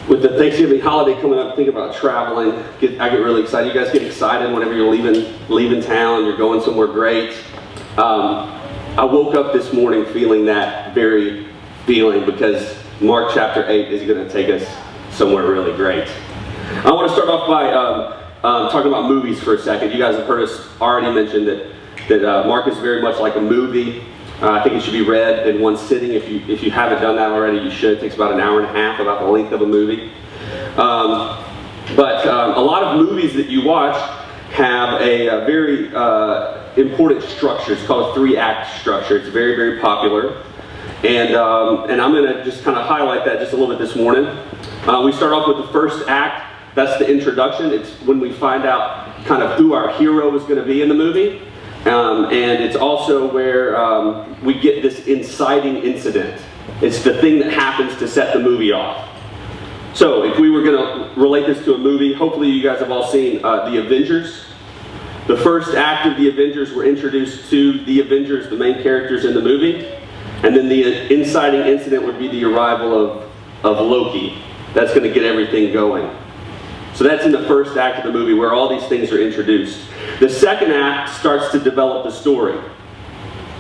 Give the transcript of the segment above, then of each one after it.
with the Thanksgiving holiday coming up, think about traveling. I get really excited. You guys get excited whenever you're leaving town, you're going somewhere great. I woke up this morning feeling that very feeling because Mark chapter 8 is going to take us somewhere really great. I want to start off by talking about movies for a second. You guys have heard us already mention that Mark is very much like a movie. I think it should be read in one sitting. If you haven't done that already, you should. It takes about an hour and a half, about the length of a movie. But a lot of movies that you watch have a very important structure. It's called a 3-act structure. It's very, very popular. And I'm going to just kind of highlight that just a little bit this morning. We start off with the first act. That's the introduction. It's when we find out kind of who our hero is going to be in the movie. And it's also where we get this inciting incident. It's the thing that happens to set the movie off. So if we were going to relate this to a movie, hopefully you guys have all seen The Avengers. The first act of The Avengers, we're introduced to the Avengers, the main characters in the movie. And then the inciting incident would be the arrival of Loki. That's going to get everything going. So that's in the first act of the movie where all these things are introduced. The second act starts to develop the story,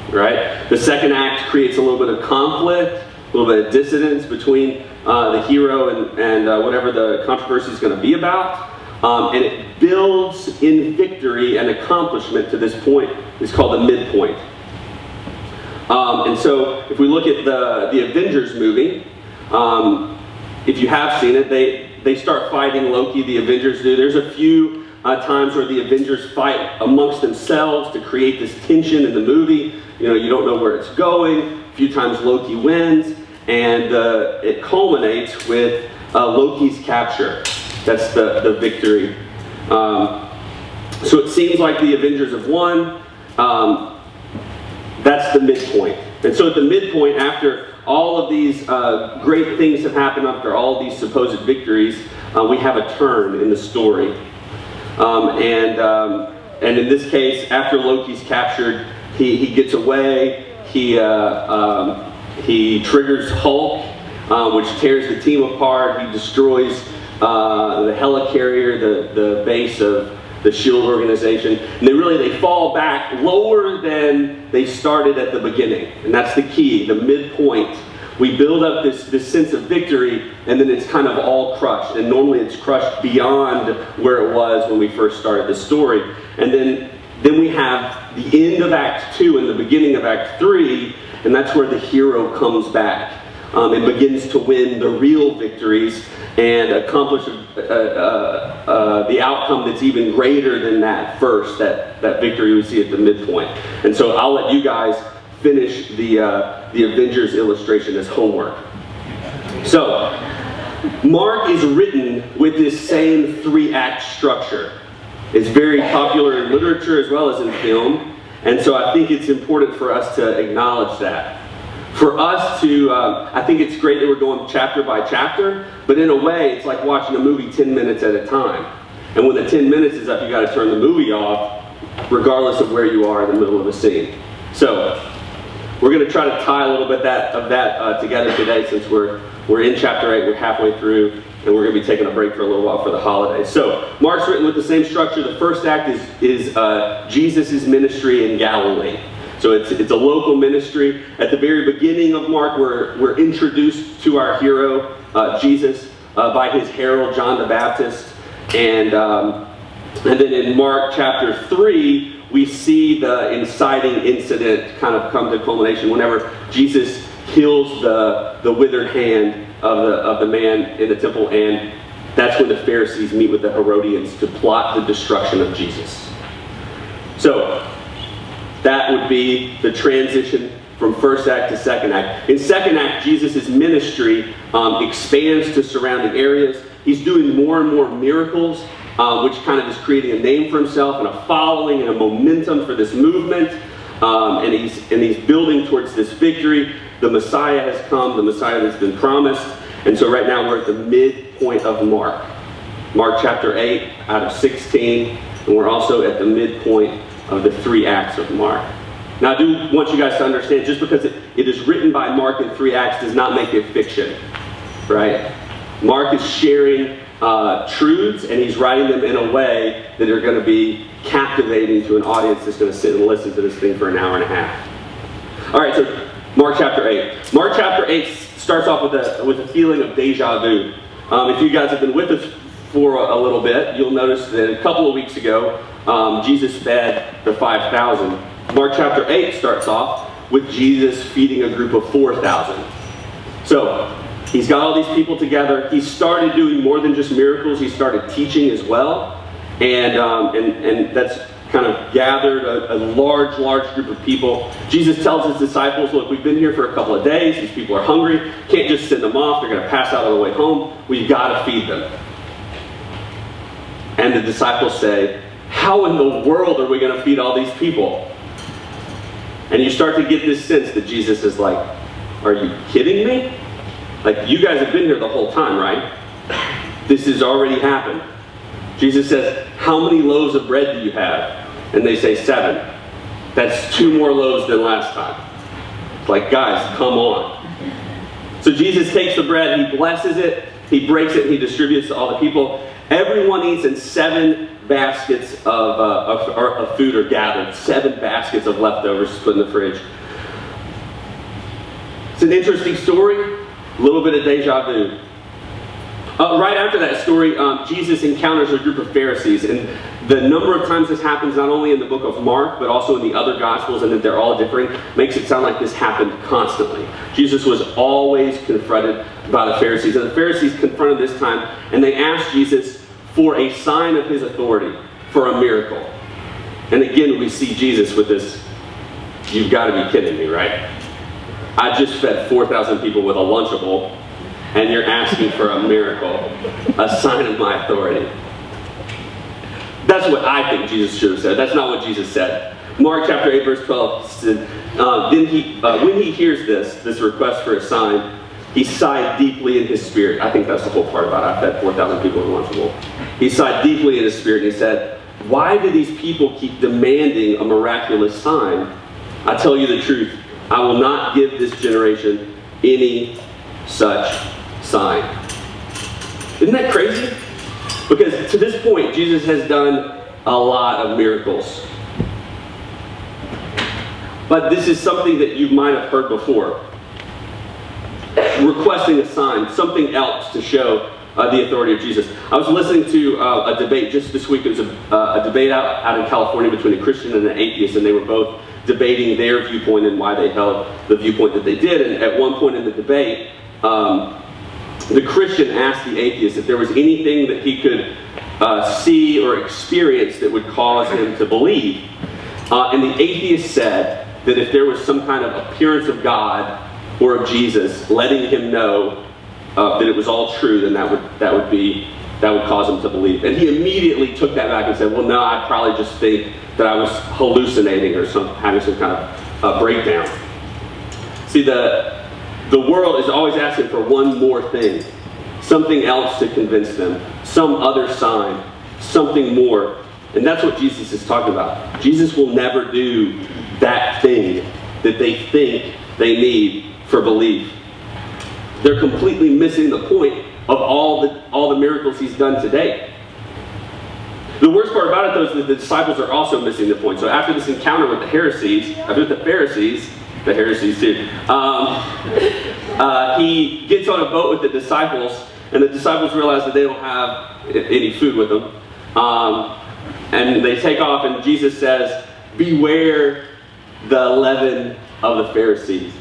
right? The second act creates a little bit of conflict, a little bit of dissonance between the hero and whatever the controversy is going to be about. And it builds in victory and accomplishment to this point. It's called the midpoint. And so if we look at the Avengers movie, if you have seen it, they start fighting Loki, the Avengers do. There's a few times where the Avengers fight amongst themselves to create this tension in the movie. You know, you don't know where it's going. A few times Loki wins, and it culminates with Loki's capture. That's the victory. So it seems like the Avengers have won. That's the midpoint. And so at the midpoint, after all of these great things have happened, after all of these supposed victories, we have a turn in the story. And in this case, after Loki's captured, he gets away. He triggers Hulk, which tears the team apart. He destroys the helicarrier, the base of the SHIELD organization. And they fall back lower than they started at the beginning. And that's the key, the midpoint. We build up this sense of victory, and then it's kind of all crushed. And normally it's crushed beyond where it was when we first started the story. And then we have the end of Act 2 and the beginning of Act 3, and that's where the hero comes back and begins to win the real victories and accomplish the outcome that's even greater than that victory we see at the midpoint. And so I'll let you guys finish the Avengers illustration as homework. So, Mark is written with this same 3-act structure. It's very popular in literature as well as in film, and so I think it's important for us to acknowledge that. For us to, I think it's great that we're going chapter by chapter, but in a way it's like watching a movie 10 minutes at a time. And when the 10 minutes is up, you got to turn the movie off, regardless of where you are in the middle of a scene. So, we're going to try to tie a little bit of that together today, since we're in chapter 8, we're halfway through, and we're going to be taking a break for a little while for the holidays. So, Mark's written with the same structure. The first act is Jesus' ministry in Galilee. So it's a local ministry. At the very beginning of Mark, we're introduced to our hero, Jesus, by his herald, John the Baptist. And then in Mark chapter 3, we see the inciting incident kind of come to culmination whenever Jesus heals the withered hand of the man in the temple, and that's when the Pharisees meet with the Herodians to plot the destruction of Jesus. So that would be the transition from first act to second act. In second act, Jesus' ministry expands to surrounding areas. He's doing more and more miracles, which kind of is creating a name for himself and a following and a momentum for this movement. And he's building towards this victory. The Messiah has come, the Messiah that's been promised. And so right now we're at the midpoint of Mark. Mark chapter 8 out of 16. And we're also at the midpoint of the 3 acts of Mark. Now I do want you guys to understand, just because it is written by Mark in 3 acts does not make it fiction, right? Mark is sharing truths, and he's writing them in a way that are going to be captivating to an audience that's going to sit and listen to this thing for an hour and a half. All right, so Mark chapter 8. Mark chapter 8 starts off with a feeling of deja vu. If you guys have been with us for a little bit, you'll notice that a couple of weeks ago, Jesus fed the 5,000. Mark chapter 8 starts off with Jesus feeding a group of 4,000. So, he's got all these people together. He started doing more than just miracles. He started teaching as well. And that's kind of gathered a large group of people. Jesus tells his disciples, look, we've been here for a couple of days. These people are hungry. Can't just send them off. They're going to pass out on the way home. We've got to feed them. And the disciples say, how in the world are we going to feed all these people? And you start to get this sense that Jesus is like, are you kidding me? Like, you guys have been here the whole time, right? This has already happened. Jesus says, how many loaves of bread do you have? And they say 7. That's 2 more loaves than last time. It's like, guys, come on. So Jesus takes the bread, he blesses it, he breaks it, and he distributes to all the people. Everyone eats, and 7 baskets of food are gathered. 7 baskets of leftovers put in the fridge. It's an interesting story. A little bit of deja vu. Right after that story, Jesus encounters a group of Pharisees, and the number of times this happens, not only in the book of Mark, but also in the other Gospels, and that they're all differing, makes it sound like this happened constantly. Jesus was always confronted by the Pharisees, and the Pharisees confronted this time, and they asked Jesus for a sign of his authority, for a miracle. And again, we see Jesus with this, you've got to be kidding me, right? I just fed 4,000 people with a Lunchable, and you're asking for a miracle, a sign of my authority. That's what I think Jesus should have said. That's not what Jesus said. Mark chapter 8, verse 12 said, when he hears this request for a sign, he sighed deeply in his spirit. I think that's the whole part about it. I fed 4,000 people with a Lunchable. He sighed deeply in his spirit, and he said, why do these people keep demanding a miraculous sign? I tell you the truth, I will not give this generation any such sign. Isn't that crazy? Because to this point, Jesus has done a lot of miracles. But this is something that you might have heard before. Requesting a sign, something else to show the authority of Jesus. I was listening to a debate just this week. It was a debate out in California between a Christian and an atheist, and they were both debating their viewpoint and why they held the viewpoint that they did. And at one point in the debate, the Christian asked the atheist if there was anything that he could see or experience that would cause him to believe. And the atheist said that if there was some kind of appearance of God or of Jesus letting him know that it was all true, then that would cause him to believe. And he immediately took that back and said, well, no, I probably just think that I was hallucinating or having some kind of breakdown. See, the world is always asking for one more thing, something else to convince them, some other sign, something more. And that's what Jesus is talking about. Jesus will never do that thing that they think they need for belief. They're completely missing the point of all the miracles he's done to date. The worst part about it, though, is that the disciples are also missing the point. So after this encounter with the Pharisees too, he gets on a boat with the disciples, and the disciples realize that they don't have any food with them. And they take off, and Jesus says, beware the leaven of the Pharisees.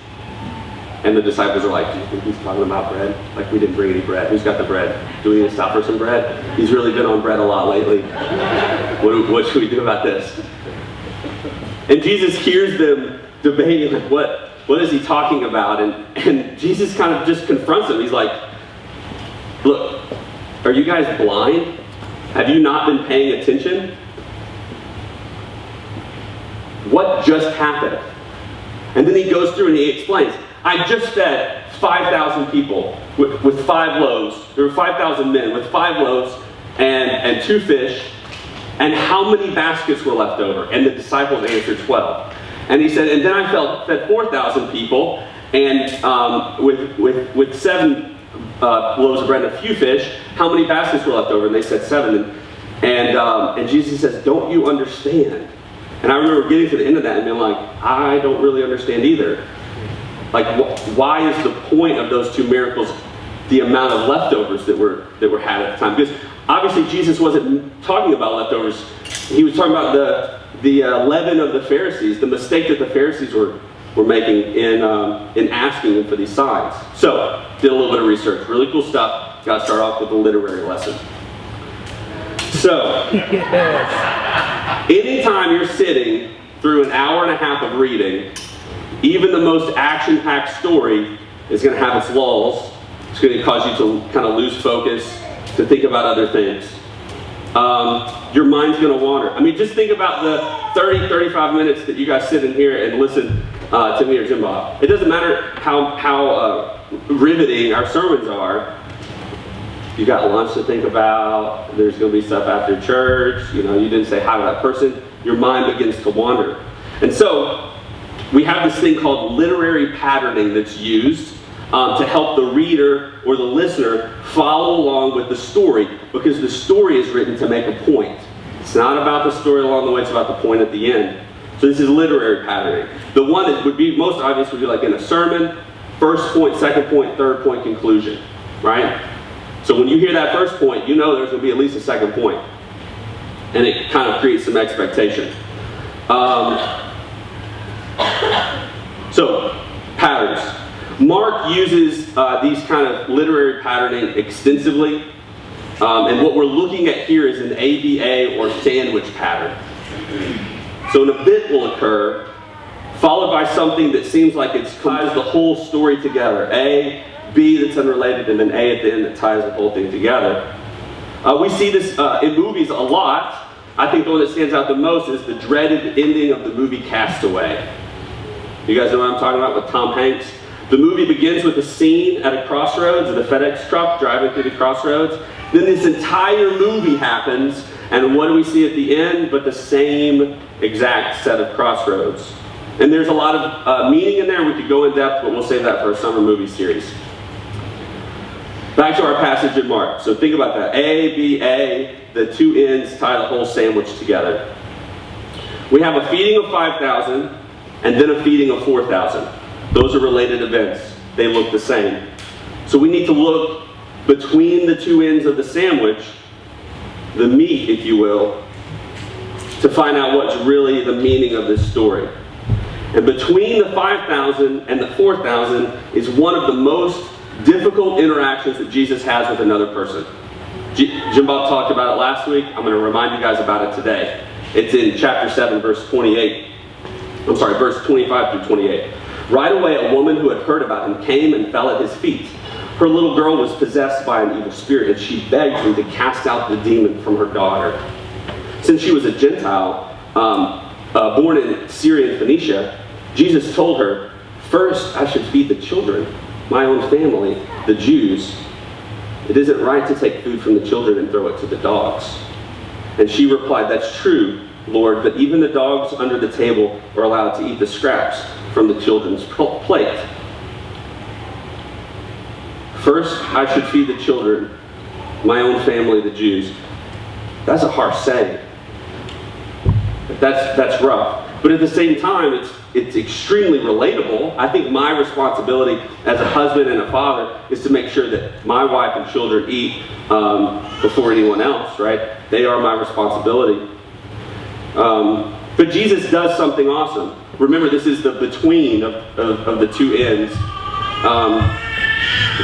And the disciples are like, do you think he's talking about bread? Like, we didn't bring any bread. Who's got the bread? Do we need to stop for some bread? He's really been on bread a lot lately. What should we do about this? And Jesus hears them debating, like, what is he talking about? And Jesus kind of just confronts them. He's like, look, are you guys blind? Have you not been paying attention? What just happened? And then he goes through and he explains, I just fed 5,000 people with 5 loaves. There were 5,000 men with 5 loaves and 2 fish. And how many baskets were left over? And the disciples answered 12. And he said, and then I fed 4,000 people and with 7 loaves of bread and a few fish. How many baskets were left over? And they said 7. And Jesus says, don't you understand? And I remember getting to the end of that and being like, I don't really understand either. Like, why is the point of those 2 miracles the amount of leftovers that were had at the time? Because obviously Jesus wasn't talking about leftovers. He was talking about the leaven of the Pharisees, the mistake that the Pharisees were making in asking them for these signs. So, did a little bit of research. Really cool stuff. Got to start off with a literary lesson. So, anytime you're sitting through an hour and a half of reading, even the most action-packed story is going to have its lulls. It's going to cause you to kind of lose focus, to think about other things. Your mind's going to wander. I mean, just think about the 30, 35 minutes that you guys sit in here and listen to me or Jim Bob. It doesn't matter how riveting our sermons are. You got lunch to think about. There's going to be stuff after church. You know, you didn't say hi to that person. Your mind begins to wander. And so, we have this thing called literary patterning that's used to help the reader or the listener follow along with the story, because the story is written to make a point. It's not about the story along the way, it's about the point at the end. So this is literary patterning. The one that would be most obvious would be like in a sermon, first point, second point, third point, conclusion, right? So when you hear that first point, you know there's going to be at least a second point. And it kind of creates some expectation. So, patterns. Mark uses these kind of literary patterning extensively. And what we're looking at here is an ABA or sandwich pattern. So a bit will occur, followed by something that seems like it ties the whole story together. A, B that's unrelated, and then A at the end that ties the whole thing together. We see this in movies a lot. I think the one that stands out the most is the dreaded ending of the movie Castaway. You guys know what I'm talking about with Tom Hanks? The movie begins with a scene at a crossroads, of the FedEx truck driving through the crossroads. Then this entire movie happens, and what do we see at the end but the same exact set of crossroads? And there's a lot of meaning in there. We could go in depth, but we'll save that for a summer movie series. Back to our passage in Mark. So think about that. A, B, A, the 2 ends tie the whole sandwich together. We have a feeding of 5,000 and then a feeding of 4,000. Those are related events. They look the same. So we need to look between the 2 ends of the sandwich, the meat, if you will, to find out what's really the meaning of this story. And between the 5,000 and the 4,000 is one of the most difficult interactions that Jesus has with another person. Jim Bob talked about it last week. I'm going to remind you guys about it today. It's in chapter 7, verse 25 through 28. Right away, a woman who had heard about him came and fell at his feet. Her little girl was possessed by an evil spirit, and she begged him to cast out the demon from her daughter. Since she was a Gentile, born in Syria and Phoenicia, Jesus told her, "First, I should feed the children, my own family, the Jews. It isn't right to take food from the children and throw it to the dogs." And she replied, "That's true, Lord, but even the dogs under the table are allowed to eat the scraps from the children's plate. First, I should feed the children, my own family, the Jews." That's a harsh saying. That's rough. But at the same time, it's extremely relatable. I think my responsibility as a husband and a father is to make sure that my wife and children eat before anyone else, right? They are my responsibility. But Jesus does something awesome. Remember, this is the between of the 2 ends.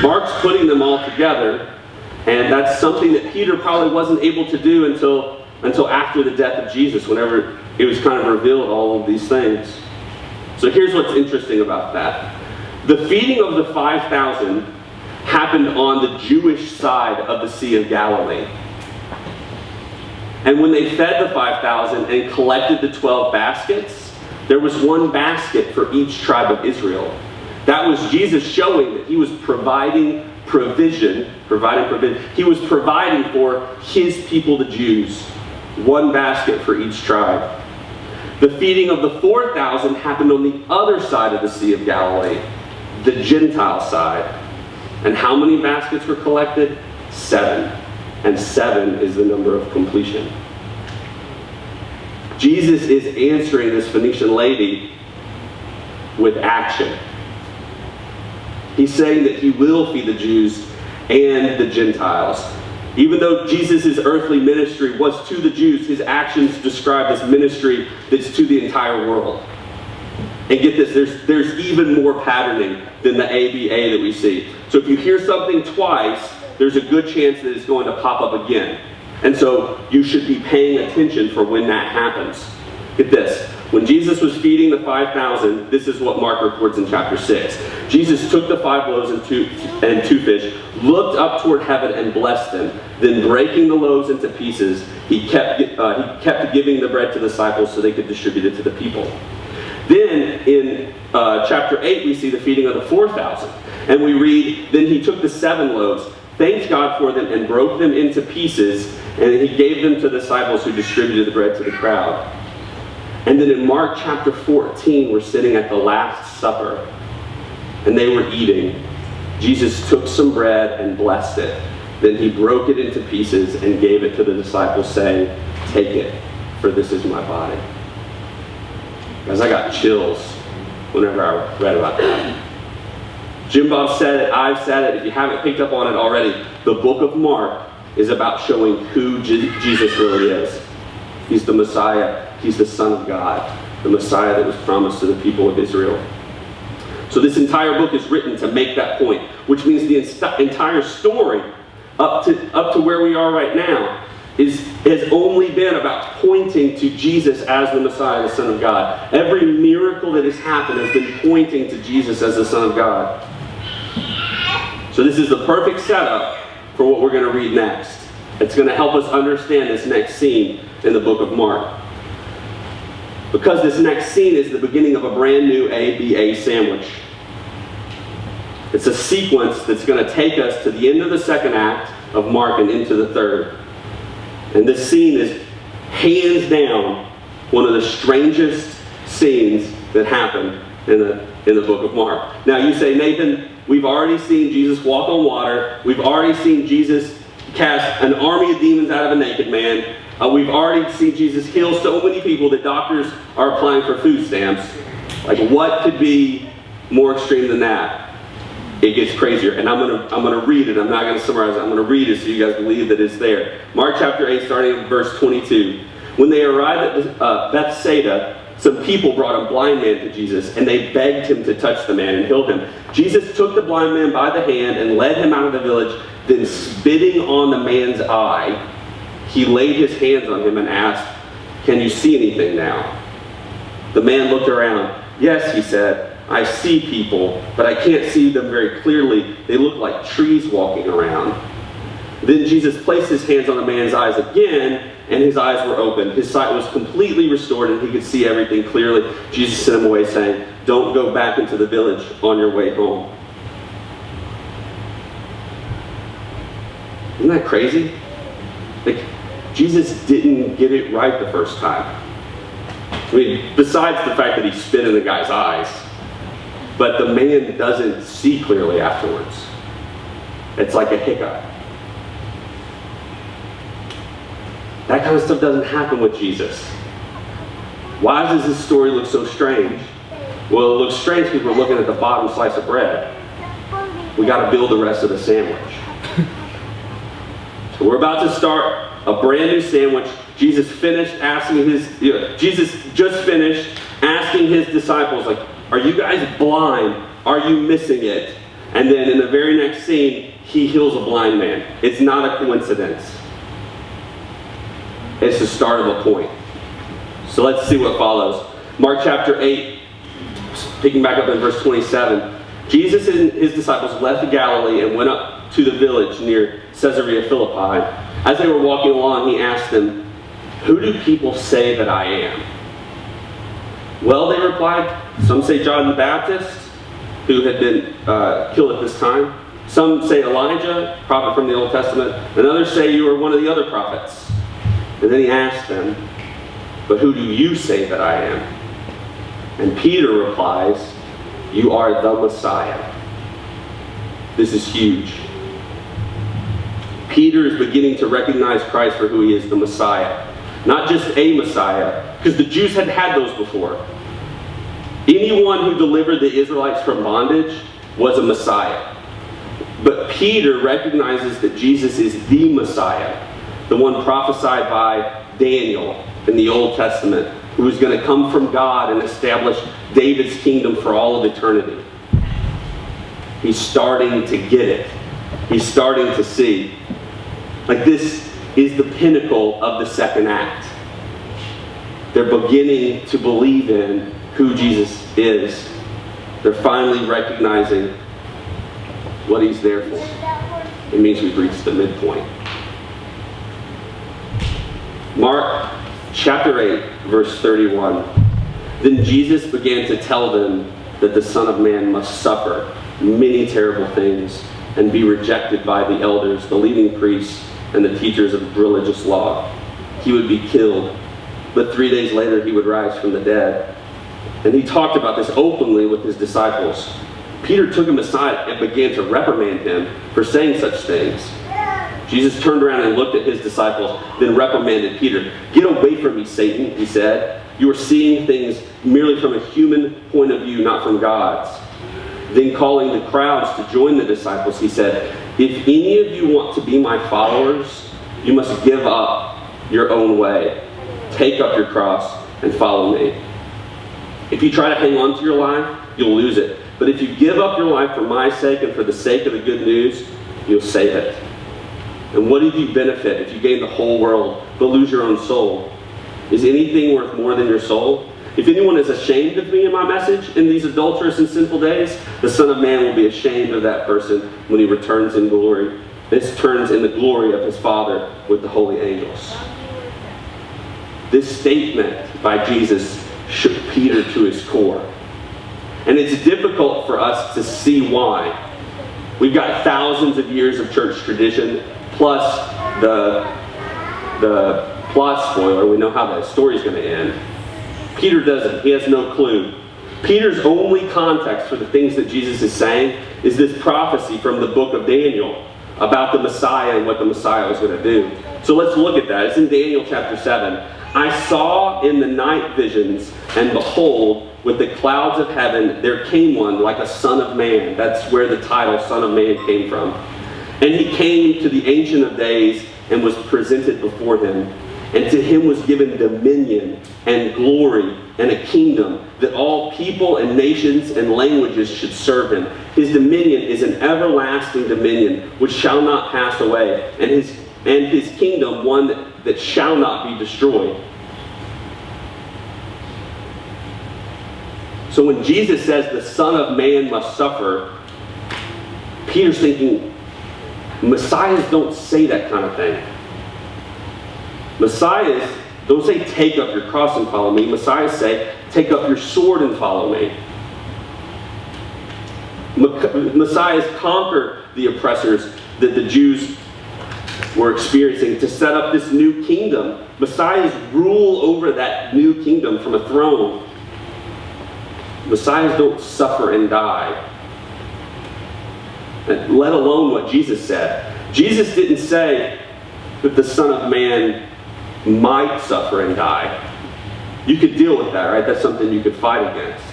Mark's putting them all together, and that's something that Peter probably wasn't able to do until after the death of Jesus, whenever it was kind of revealed all of these things. So here's what's interesting about that. The feeding of the 5,000 happened on the Jewish side of the Sea of Galilee. And when they fed the 5,000 and collected the 12 baskets, there was 1 basket for each tribe of Israel. That was Jesus showing that he was providing provision. He was providing for his people, the Jews. 1 basket for each tribe. The feeding of the 4,000 happened on the other side of the Sea of Galilee, the Gentile side. And how many baskets were collected? 7. And 7 is the number of completion. Jesus is answering this Phoenician lady with action. He's saying that he will feed the Jews and the Gentiles. Even though Jesus' earthly ministry was to the Jews, his actions describe this ministry that's to the entire world. And get this, there's even more patterning than the ABA that we see. So if you hear something twice, there's a good chance that it's going to pop up again. And so you should be paying attention for when that happens. Get this. When Jesus was feeding the 5,000, this is what Mark records in chapter 6. Jesus took the 5 loaves and two fish, looked up toward heaven and blessed them. Then breaking the loaves into pieces, he kept giving the bread to the disciples so they could distribute it to the people. Then in chapter 8, we see the feeding of the 4,000. And we read, then he took the 7 loaves, thanked God for them, and broke them into pieces, and he gave them to the disciples who distributed the bread to the crowd. And then in Mark chapter 14, we're sitting at the Last Supper, and they were eating. Jesus took some bread and blessed it. Then he broke it into pieces and gave it to the disciples, saying, take it, for this is my body. Guys, I got chills whenever I read about that. Jim Bob said it, I've said it, if you haven't picked up on it already, the book of Mark is about showing who Jesus really is. He's the Messiah. He's the Son of God, the Messiah that was promised to the people of Israel. So this entire book is written to make that point, which means the entire story up to where we are right now has only been about pointing to Jesus as the Messiah, the Son of God. Every miracle that has happened has been pointing to Jesus as the Son of God. So this is the perfect setup for what we're going to read next. It's going to help us understand this next scene in the book of Mark. Because this next scene is the beginning of a brand new ABA sandwich. It's a sequence that's going to take us to the end of the second act of Mark and into the third. And this scene is hands down one of the strangest scenes that happen in the book of Mark. Now you say, Nathan, we've already seen Jesus walk on water. We've already seen Jesus cast an army of demons out of a naked man. We've already seen Jesus heal so many people that doctors are applying for food stamps. Like, what could be more extreme than that? It gets crazier. And I'm gonna read it. I'm not going to summarize it. I'm going to read it so you guys believe that it's there. Mark chapter 8, starting in verse 22. When they arrived at Bethsaida, some people brought a blind man to Jesus, and they begged him to touch the man and heal him. Jesus took the blind man by the hand and led him out of the village. Then, spitting on the man's eye, he laid his hands on him and asked, can you see anything now? The man looked around. Yes, he said, I see people, but I can't see them very clearly. They look like trees walking around. Then Jesus placed his hands on the man's eyes again, and his eyes were open. His sight was completely restored, and he could see everything clearly. Jesus sent him away, saying, don't go back into the village on your way home. Isn't that crazy? Like, Jesus didn't get it right the first time. I mean, besides the fact that he spit in the guy's eyes, but the man doesn't see clearly afterwards. It's like a hiccup. That kind of stuff doesn't happen with Jesus. Why does this story look so strange? Well, it looks strange because we're looking at the bottom slice of bread. We got to build the rest of the sandwich. So we're about to start a brand new sandwich. Jesus just finished asking his disciples, like, are you guys blind? Are you missing it? And then in the very next scene, he heals a blind man. It's not a coincidence. It's the start of a point. So let's see what follows. Mark chapter 8, picking back up in verse 27. Jesus and his disciples left Galilee and went up to the village near Caesarea Philippi. As they were walking along, he asked them, who do people say that I am? Well, they replied, some say John the Baptist, who had been killed at this time. Some say Elijah, prophet from the Old Testament. And others say you are one of the other prophets. And then he asked them, but who do you say that I am? And Peter replies, you are the Messiah. This is huge. Peter is beginning to recognize Christ for who he is, the Messiah. Not just a Messiah, because the Jews had had those before. Anyone who delivered the Israelites from bondage was a Messiah. But Peter recognizes that Jesus is the Messiah, the one prophesied by Daniel in the Old Testament, who is going to come from God and establish David's kingdom for all of eternity. He's starting to get it. He's starting to see. Like, this is the pinnacle of the second act. They're beginning to believe in who Jesus is. They're finally recognizing what he's there for. It means we've reached the midpoint. Mark chapter 8, verse 31. Then Jesus began to tell them that the Son of Man must suffer many terrible things and be rejected by the elders, the leading priests, and the teachers of religious law. He would be killed, but 3 days later he would rise from the dead. And he talked about this openly with his disciples. Peter took him aside and began to reprimand him for saying such things. Jesus turned around and looked at his disciples, then reprimanded Peter. "Get away from me, Satan," he said. "You are seeing things merely from a human point of view, not from God's." Then calling the crowds to join the disciples, he said, "If any of you want to be my followers, you must give up your own way. Take up your cross and follow me. If you try to hang on to your life, you'll lose it. But if you give up your life for my sake and for the sake of the good news, you'll save it. And what did you benefit if you gain the whole world but lose your own soul? Is anything worth more than your soul? If anyone is ashamed of me and my message in these adulterous and sinful days, the Son of Man will be ashamed of that person when he returns in glory. This turns in the glory of his Father with the holy angels." This statement by Jesus shook Peter to his core. And it's difficult for us to see why. We've got thousands of years of church tradition, plus the plot spoiler. We know how that story's going to end. Peter doesn't. He has no clue. Peter's only context for the things that Jesus is saying is this prophecy from the book of Daniel about the Messiah and what the Messiah was going to do. So let's look at that. It's in Daniel chapter 7. "I saw in the night visions, and behold, with the clouds of heaven, there came one like a son of man." That's where the title Son of Man came from. "And he came to the Ancient of Days and was presented before him. And to him was given dominion and glory and a kingdom, that all people and nations and languages should serve him. His dominion is an everlasting dominion which shall not pass away, and his kingdom one that shall not be destroyed." So when Jesus says the Son of Man must suffer, Peter's thinking, Messiahs don't say that kind of thing. Messiahs don't say, "Take up your cross and follow me." Messiahs say, "Take up your sword and follow me." Messiahs conquer the oppressors that the Jews were experiencing to set up this new kingdom. Messiahs rule over that new kingdom from a throne. Messiahs don't suffer and die. And let alone what Jesus said. Jesus didn't say that the Son of Man might suffer and die. You could deal with that, right? That's something you could fight against.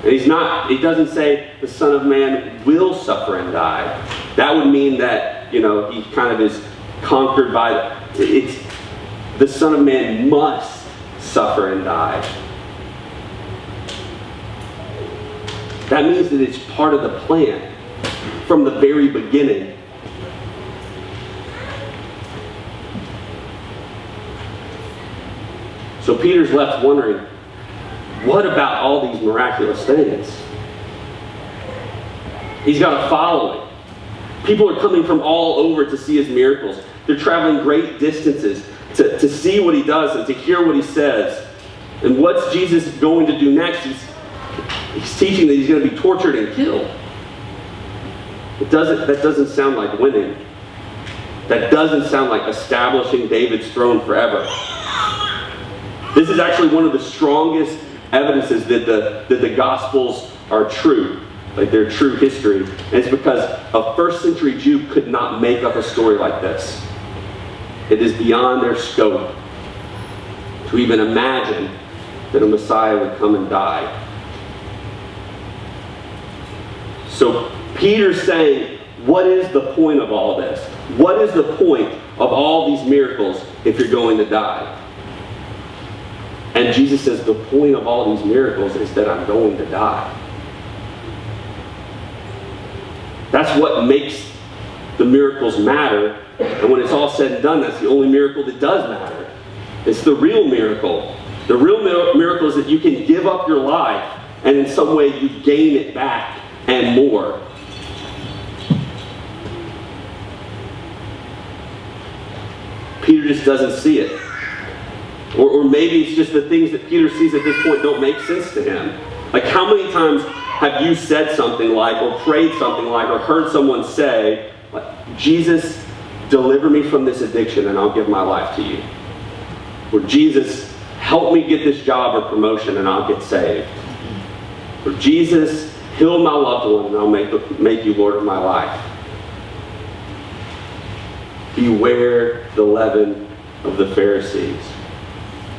And he doesn't say the Son of Man will suffer and die. That would mean that, he kind of is conquered by it's the Son of Man must suffer and die. That means that it's part of the plan from the very beginning. So Peter's left wondering, what about all these miraculous things? He's got a following. People are coming from all over to see his miracles. They're traveling great distances to see what he does and to hear what he says. And what's Jesus going to do next? He's teaching that he's going to be tortured and killed. That doesn't sound like winning. That doesn't sound like establishing David's throne forever. This is actually one of the strongest evidences that the Gospels are true. like their true history. And it's because a first century Jew could not make up a story like this. It is beyond their scope to even imagine that a Messiah would come and die. So Peter's saying, what is the point of all this? What is the point of all these miracles if you're going to die? And Jesus says, the point of all these miracles is that I'm going to die. That's what makes the miracles matter. And when it's all said and done, that's the only miracle that does matter. It's the real miracle. The real miracle is that you can give up your life and in some way you gain it back and more. Peter just doesn't see it. Or maybe it's just the things that Peter sees at this point don't make sense to him. Like, how many times have you said something like, or prayed something like, or heard someone say, like, Jesus, deliver me from this addiction and I'll give my life to you. Or Jesus, help me get this job or promotion and I'll get saved. Or Jesus, heal my loved one and I'll make you Lord of my life. Beware the leaven of the Pharisees.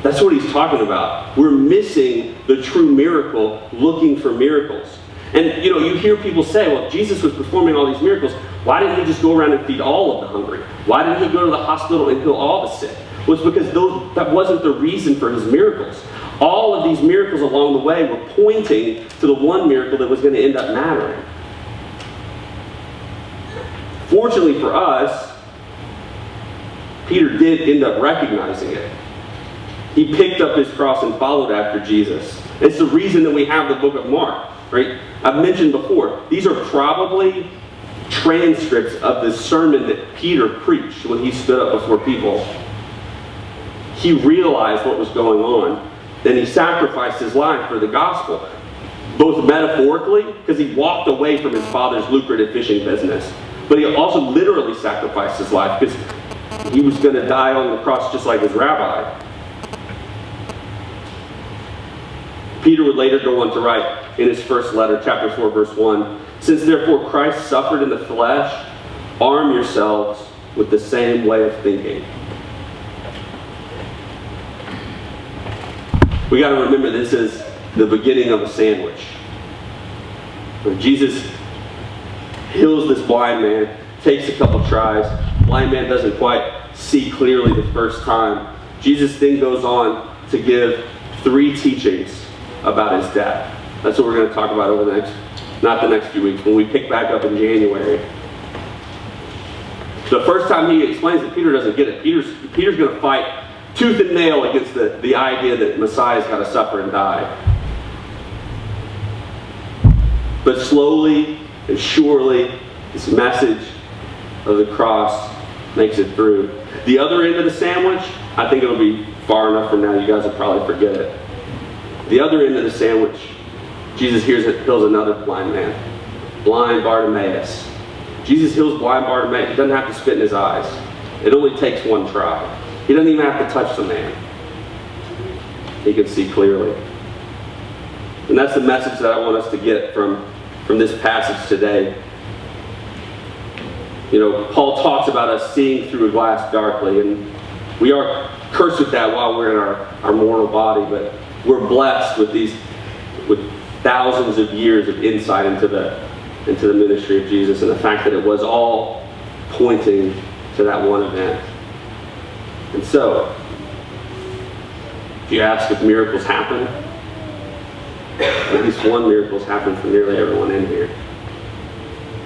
That's what he's talking about. We're missing the true miracle, looking for miracles. And you hear people say, well, if Jesus was performing all these miracles, why didn't he just go around and feed all of the hungry? Why didn't he go to the hospital and heal all the sick? Well, it's because that wasn't the reason for his miracles. All of these miracles along the way were pointing to the one miracle that was going to end up mattering. Fortunately for us, Peter did end up recognizing it. He picked up his cross and followed after Jesus. It's the reason that we have the book of Mark, right? I've mentioned before, these are probably transcripts of the sermon that Peter preached when he stood up before people. He realized what was going on, and he sacrificed his life for the gospel. Both metaphorically, because he walked away from his father's lucrative fishing business, but he also literally sacrificed his life because he was going to die on the cross just like his rabbi. Peter would later go on to write in his first letter, chapter 4, verse 1, since therefore Christ suffered in the flesh, arm yourselves with the same way of thinking. We got to remember this is the beginning of a sandwich. When Jesus heals this blind man, takes a couple tries, blind man doesn't quite see clearly the first time. Jesus then goes on to give 3 teachings about his death. That's what we're going to talk about over not the next few weeks, when we pick back up in January. The first time he explains it, Peter doesn't get it. Peter's going to fight tooth and nail against the idea that Messiah's got to suffer and die. But slowly and surely, this message of the cross makes it through. The other end of the sandwich, I think it'll be far enough from now, you guys will probably forget it. The other end of the sandwich, Jesus heals another blind man, blind Bartimaeus. Jesus heals blind Bartimaeus. He doesn't have to spit in his eyes. It only takes one try. He doesn't even have to touch the man. He can see clearly. And that's the message that I want us to get from this passage today. Paul talks about us seeing through a glass darkly, and we are cursed with that while we're in our mortal body, but we're blessed with thousands of years of insight into the ministry of Jesus and the fact that it was all pointing to that one event. And so, if you ask if miracles happen, at least one miracle's happened for nearly everyone in here.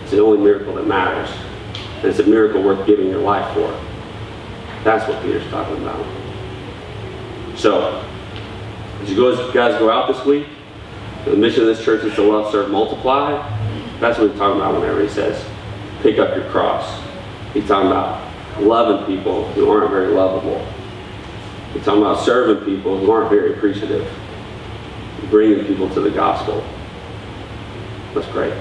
It's the only miracle that matters. And it's a miracle worth giving your life for. That's what Peter's talking about. So, as you guys go out this week, the mission of this church is to love, serve, multiply. That's what he's talking about whenever he says, pick up your cross. He's talking about loving people who aren't very lovable. He's talking about serving people who aren't very appreciative. Bringing people to the gospel. Let's pray.